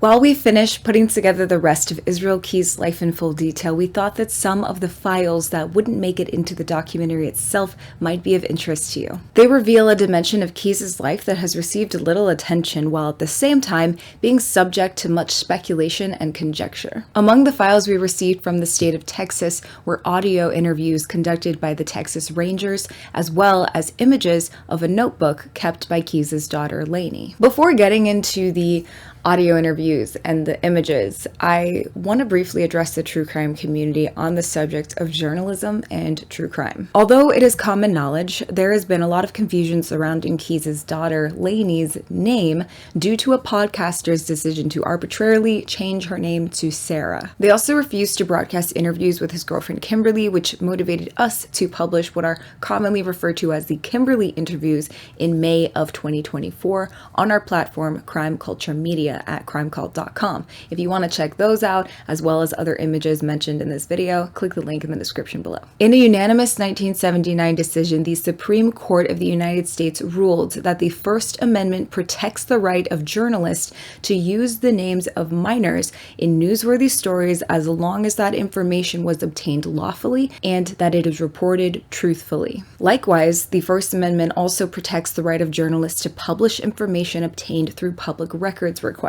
While we finished putting together the rest of Israel Keyes' life in full detail, we thought that some of the files that wouldn't make it into the documentary itself might be of interest to you. They reveal a dimension of Keyes' life that has received little attention, while at the same time being subject to much speculation and conjecture. Among the files we received from the state of Texas were audio interviews conducted by the Texas Rangers, as well as images of a notebook kept by Keyes' daughter, Lainey. Before getting into the audio interviews and the images, I want to briefly address the true crime community on the subject of journalism and true crime. Although it is common knowledge, there has been a lot of confusion surrounding Keyes' daughter Lainey's name due to a podcaster's decision to arbitrarily change her name to Sarah. They also refused to broadcast interviews with his girlfriend Kimberly, which motivated us to publish what are commonly referred to as the Kimberly interviews in May of 2024 on our platform Crime Culture Media at crimecult.com. If you want to check those out, as well as other images mentioned in this video, click the link in the description below. In a unanimous 1979 decision, the Supreme Court of the United States ruled that the First Amendment protects the right of journalists to use the names of minors in newsworthy stories as long as that information was obtained lawfully and that it is reported truthfully. Likewise, the First Amendment also protects the right of journalists to publish information obtained through public records requests.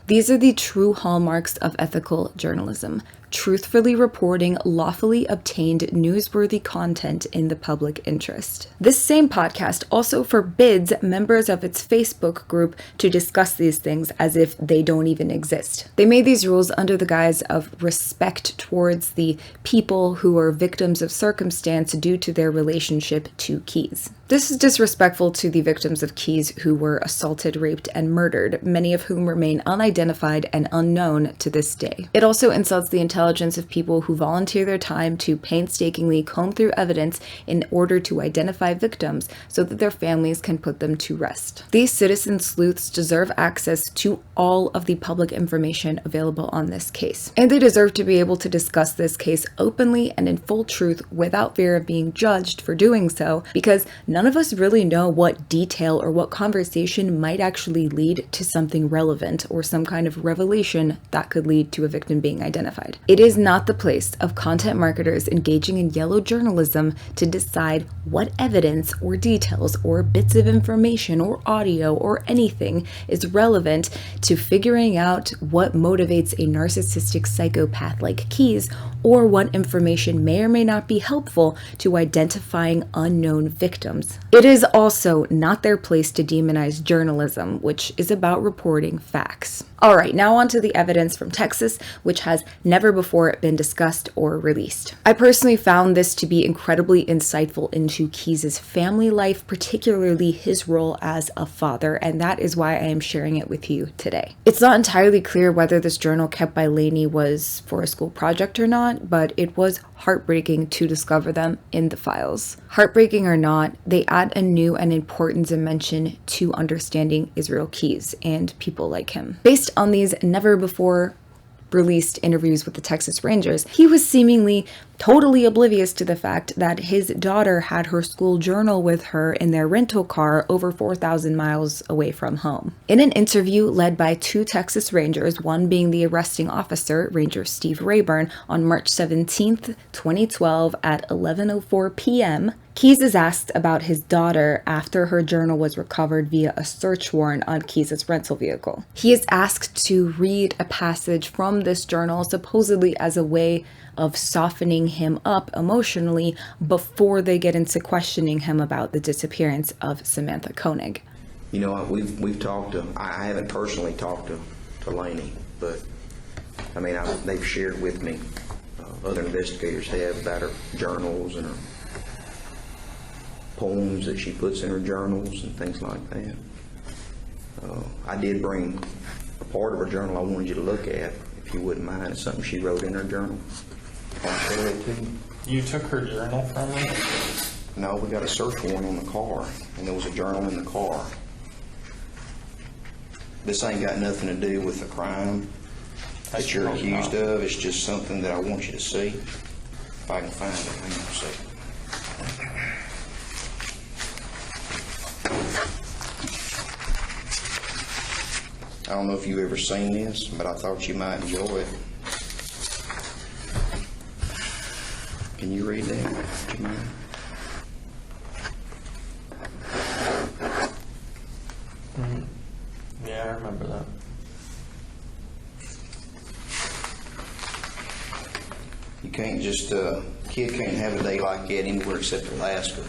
These are the true hallmarks of ethical journalism: truthfully reporting lawfully obtained newsworthy content in the public interest. This same podcast also forbids members of its Facebook group to discuss these things as if they don't even exist. They made these rules under the guise of respect towards the people who are victims of circumstance due to their relationship to Keyes. This is disrespectful to the victims of Keyes who were assaulted, raped, and murdered, many of whom remain unidentified and unknown to this day. It also insults the intelligence of people who volunteer their time to painstakingly comb through evidence in order to identify victims so that their families can put them to rest. These citizen sleuths deserve access to all of the public information available on this case, and they deserve to be able to discuss this case openly and in full truth without fear of being judged for doing so, because none of us really know what detail or what conversation might actually lead to something relevant or some kind of revelation that could lead to a victim being identified. It is not the place of content marketers engaging in yellow journalism to decide what evidence or details or bits of information or audio or anything is relevant to figuring out what motivates a narcissistic psychopath like Keyes, or what information may or may not be helpful to identifying unknown victims. It is also not their place to demonize journalism, which is about reporting facts. All right, now on to the evidence from Texas, which has never before been discussed or released. I personally found this to be incredibly insightful into Keyes' family life, particularly his role as a father, and that is why I am sharing it with you today. It's not entirely clear whether this journal kept by Lainey was for a school project or not, but it was heartbreaking to discover them in the files. Heartbreaking or not, they add a new and important dimension to understanding Israel Keyes and people like him. Based on these never before released interviews with the Texas Rangers, he was seemingly totally oblivious to the fact that his daughter had her school journal with her in their rental car over 4,000 miles away from home. In an interview led by two Texas Rangers, one being the arresting officer, Ranger Steve Rayburn, on March 17th, 2012 at 11:04 p.m., Keyes is asked about his daughter after her journal was recovered via a search warrant on Keyes' rental vehicle. He is asked to read a passage from this journal, supposedly as a way of softening him up emotionally before they get into questioning him about the disappearance of Samantha Koenig. You know, we've talked to, I haven't personally talked to Lainey, but I mean, they've shared with me, other investigators have, about her journals and her poems that she puts in her journals and things like that. I did bring a part of her journal I wanted you to look at, if you wouldn't mind. It's something she wrote in her journal. I'll share it to you. You took her journal from her? No, we got a search warrant on the car, and there was a journal in the car. This ain't got nothing to do with the crime that you're accused of. It's just something that I want you to see. If I can find it, hang on a second. don't know if you've ever seen this, but I thought you might enjoy it. Can you read that, Jamie? Yeah, I remember that. You can't just, kid can't have a day like that anywhere except Alaska.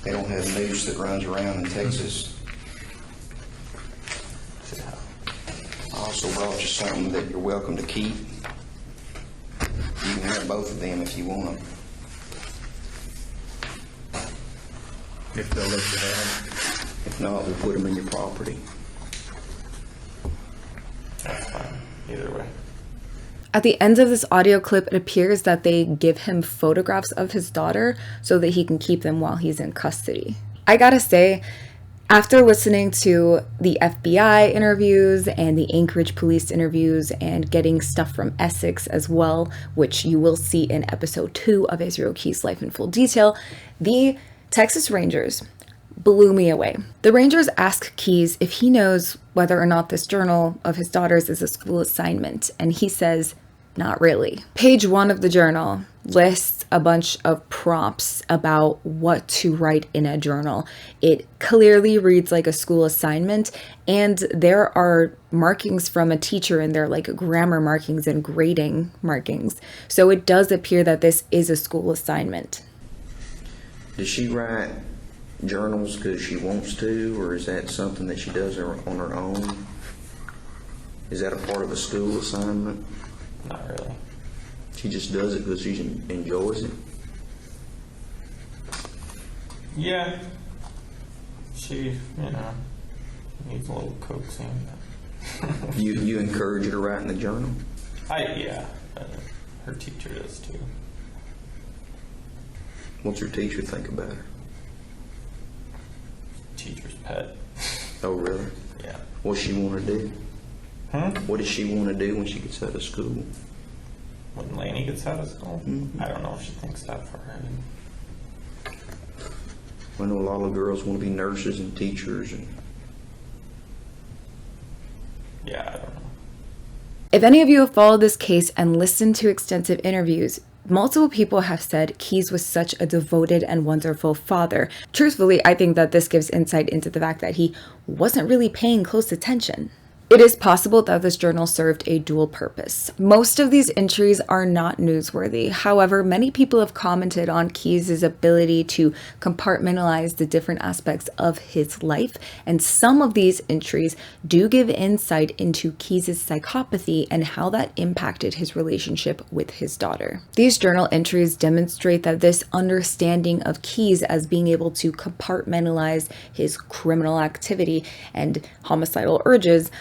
They don't have news that runs around in Texas. I also brought you something that you're welcome to keep. You can have both of them if you want them. If they'll let you have them. If not, we'll put them in your property. That's fine. Either way. At the end of this audio clip, it appears that they give him photographs of his daughter so that he can keep them while he's in custody. I gotta say, after listening to the FBI interviews and the Anchorage police interviews and getting stuff from Essex as well, which you will see in episode 2 of Israel Keyes' Life in Full Detail, the Texas Rangers blew me away. The Rangers ask Keyes if he knows whether or not this journal of his daughter's is a school assignment, and he says, not really. Page 1 of the journal lists a bunch of prompts about what to write in a journal. It clearly reads like a school assignment, and there are markings from a teacher in there, like grammar markings and grading markings. So it does appear that this is a school assignment. Does she write journals because she wants to, or is that something that she does on her own? Is that a part of a school assignment? Not really. She just does it because she enjoys it? Yeah. She, needs a little coaxing. You encourage her to write in the journal? Yeah. Her teacher does too. What's her teacher think about her? Teacher's pet. Oh, really? Yeah. What's she want to do? What does she want to do when she gets out of school? When Lainey gets out of school? Mm-hmm. I don't know if she thinks that far ahead. I know a lot of girls want to be nurses and teachers. Yeah, I don't know. If any of you have followed this case and listened to extensive interviews, multiple people have said Keyes was such a devoted and wonderful father. Truthfully, I think that this gives insight into the fact that he wasn't really paying close attention. It is possible that this journal served a dual purpose. Most of these entries are not newsworthy. However, many people have commented on Keyes' ability to compartmentalize the different aspects of his life, and some of these entries do give insight into Keyes' psychopathy and how that impacted his relationship with his daughter. These journal entries demonstrate that this understanding of Keyes as being able to compartmentalize his criminal activity and homicidal urges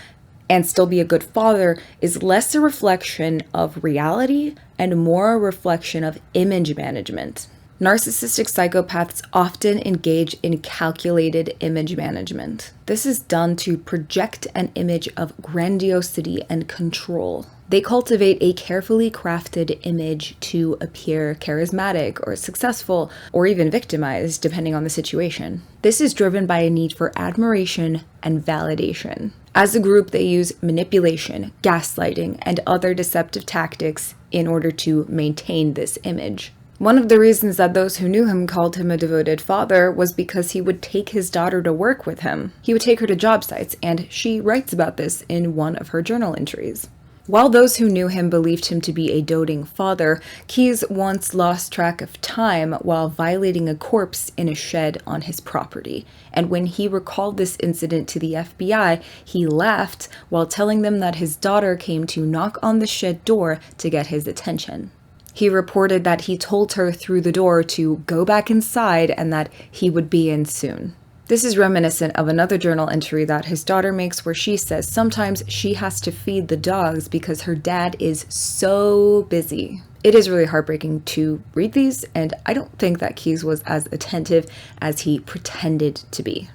and still be a good father is less a reflection of reality and more a reflection of image management. Narcissistic psychopaths often engage in calculated image management. This is done to project an image of grandiosity and control. They cultivate a carefully crafted image to appear charismatic or successful or even victimized, depending on the situation. This is driven by a need for admiration and validation. As a group, they use manipulation, gaslighting, and other deceptive tactics in order to maintain this image. One of the reasons that those who knew him called him a devoted father was because he would take his daughter to work with him. He would take her to job sites, and she writes about this in one of her journal entries. While those who knew him believed him to be a doting father, Keyes once lost track of time while violating a corpse in a shed on his property. And when he recalled this incident to the FBI, he laughed while telling them that his daughter came to knock on the shed door to get his attention. He reported that he told her through the door to go back inside and that he would be in soon. This is reminiscent of another journal entry that his daughter makes where she says sometimes she has to feed the dogs because her dad is so busy. It is really heartbreaking to read these, and I don't think that Keyes was as attentive as he pretended to be.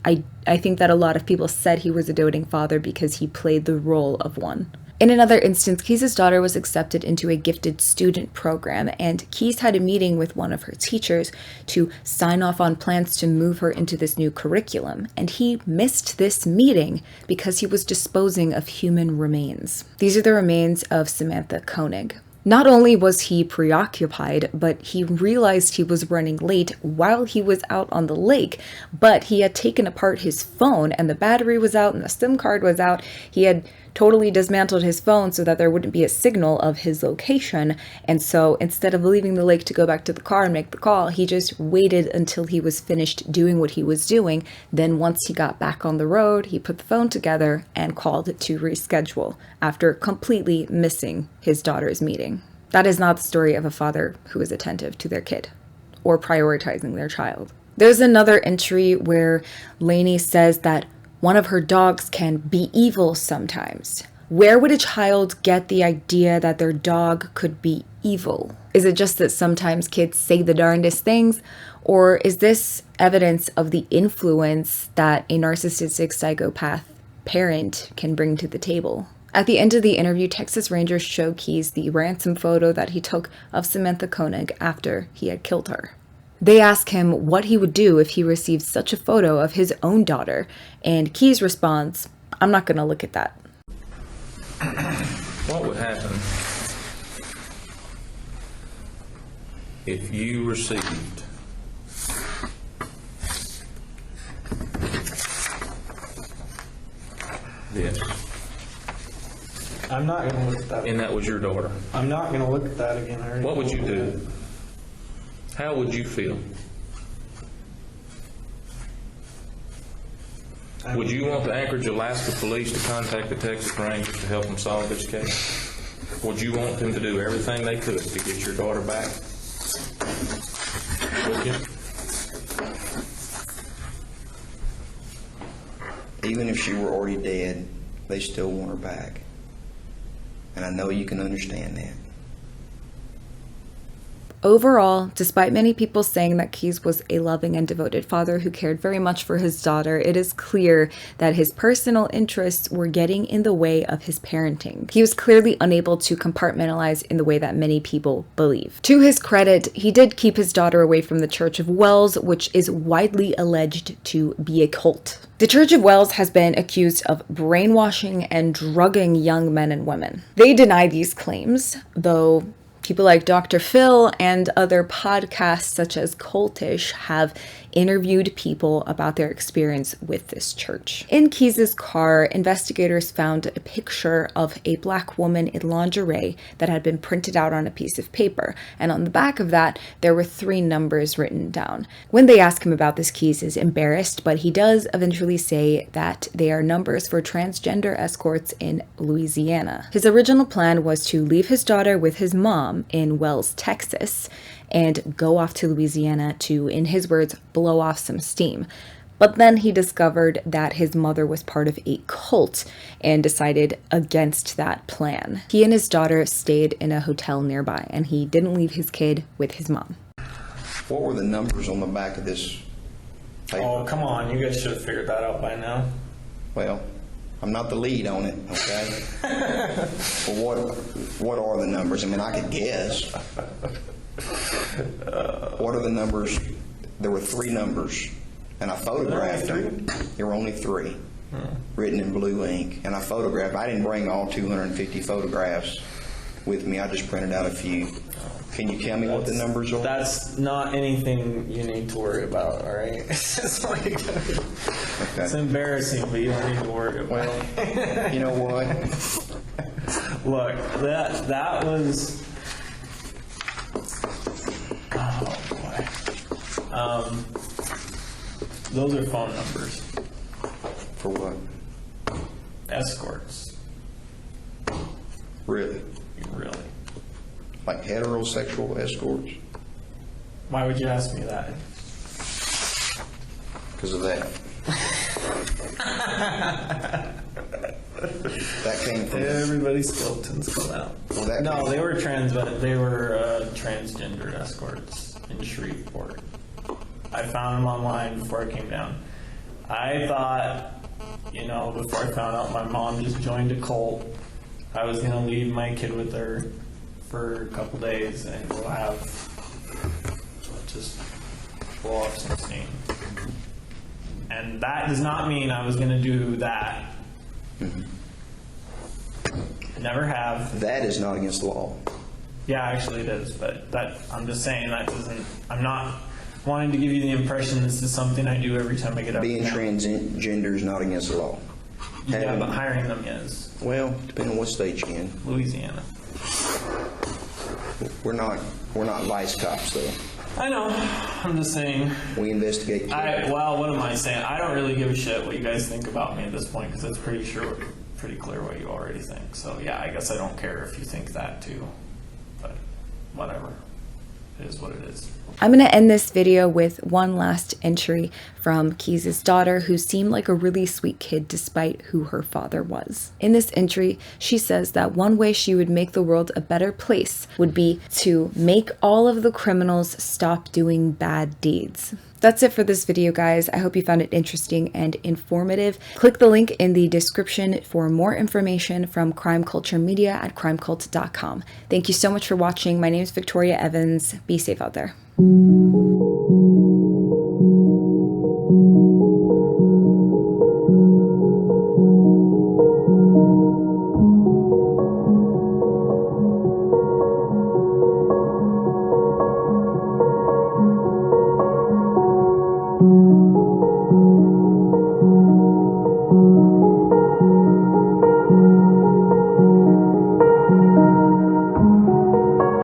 I think that a lot of people said he was a doting father because he played the role of one. In another instance, Keys' daughter was accepted into a gifted student program, and Keys had a meeting with one of her teachers to sign off on plans to move her into this new curriculum, and he missed this meeting because he was disposing of human remains. These are the remains of Samantha Koenig. Not only was he preoccupied, but he realized he was running late while he was out on the lake, but he had taken apart his phone and the battery was out and the SIM card was out. He had totally dismantled his phone so that there wouldn't be a signal of his location, and so instead of leaving the lake to go back to the car and make the call, he just waited until he was finished doing what he was doing. Then once he got back on the road, he put the phone together and called to reschedule after completely missing his daughter's meeting. That is not the story of a father who is attentive to their kid or prioritizing their child. There's another entry where Lainey says that one of her dogs can be evil sometimes. Where would a child get the idea that their dog could be evil? Is it just that sometimes kids say the darndest things? Or is this evidence of the influence that a narcissistic psychopath parent can bring to the table? At the end of the interview, Texas Rangers show Keys the ransom photo that he took of Samantha Koenig after he had killed her. They ask him what he would do if he received such a photo of his own daughter, and Keys responds, "I'm not going to look at that." What would happen if you received this, I'm not going to look at that. and that was your daughter? I'm not going to look at that again. I already What would you looked at do? it. How would you feel? Would you want the Anchorage, Alaska police to contact the Texas Rangers to help them solve this case? Would you want them to do everything they could to get your daughter back? Would you? Even if she were already dead, they still want her back. And I know you can understand that. Overall, despite many people saying that Keys was a loving and devoted father who cared very much for his daughter, it is clear that his personal interests were getting in the way of his parenting. He was clearly unable to compartmentalize in the way that many people believe. To his credit, he did keep his daughter away from the Church of Wells, which is widely alleged to be a cult. The Church of Wells has been accused of brainwashing and drugging young men and women. They deny these claims, though people like Dr. Phil and other podcasts such as Cultish have interviewed people about their experience with this church. In Keys' car, investigators found a picture of a black woman in lingerie that had been printed out on a piece of paper, and on the back of that, there were 3 numbers written down. When they ask him about this, Keys is embarrassed, but he does eventually say that they are numbers for transgender escorts in Louisiana. His original plan was to leave his daughter with his mom in Wells, Texas, and go off to Louisiana to, in his words, blow off some steam. But then he discovered that his mother was part of a cult and decided against that plan. He and his daughter stayed in a hotel nearby, and he didn't leave his kid with his mom. What were the numbers on the back of this paper? Oh, come on. You guys should have figured that out by now. Well, I'm not the lead on it, okay? Well, what are the numbers? I mean, I could guess. What are the numbers? There were 3 numbers, and I photographed them. There were only 3, written in blue ink, and I photographed. I didn't bring all 250 photographs with me. I just printed out a few. Can you tell me what the numbers are? That's not anything you need to worry about, all right? It's like, Okay. it's embarrassing, but you don't need to worry about it. You know what? Look, that was... Oh, boy. Those are phone numbers. For what? Escorts. Really? Really. Like heterosexual escorts? Why would you ask me that? Because of that. That came from... Everybody's skeletons come out. Well, that No, came- they were transgender escorts in Shreveport. I found them online before I came down. I thought, before I found out my mom just joined a cult, I was gonna leave my kid with her for a couple days and we'll have just blow off some steam. And that does not mean I was gonna do that. Never have. That is not against the law. Yeah, actually it is, but that I'm just saying that doesn't. I'm not wanting to give you the impression this is something I do every time I get up. Being transgender is not against the law. Yeah, but hiring them is. Well, depending on what state you're in. Louisiana. We're not vice cops, though. I know. I'm just saying. We investigate. Well, what am I saying? I don't really give a shit what you guys think about me at this point because it's pretty clear what you already think. So yeah, I guess I don't care if you think that too. But whatever. It is what it is. I'm going to end this video with one last entry from Keys' daughter, who seemed like a really sweet kid despite who her father was. In this entry, she says that one way she would make the world a better place would be to make all of the criminals stop doing bad deeds. That's it for this video, guys. I hope you found it interesting and informative. Click the link in the description for more information from Crime Culture Media at crimecult.com. Thank you so much for watching. My name is Victoria Evans. Be safe out there.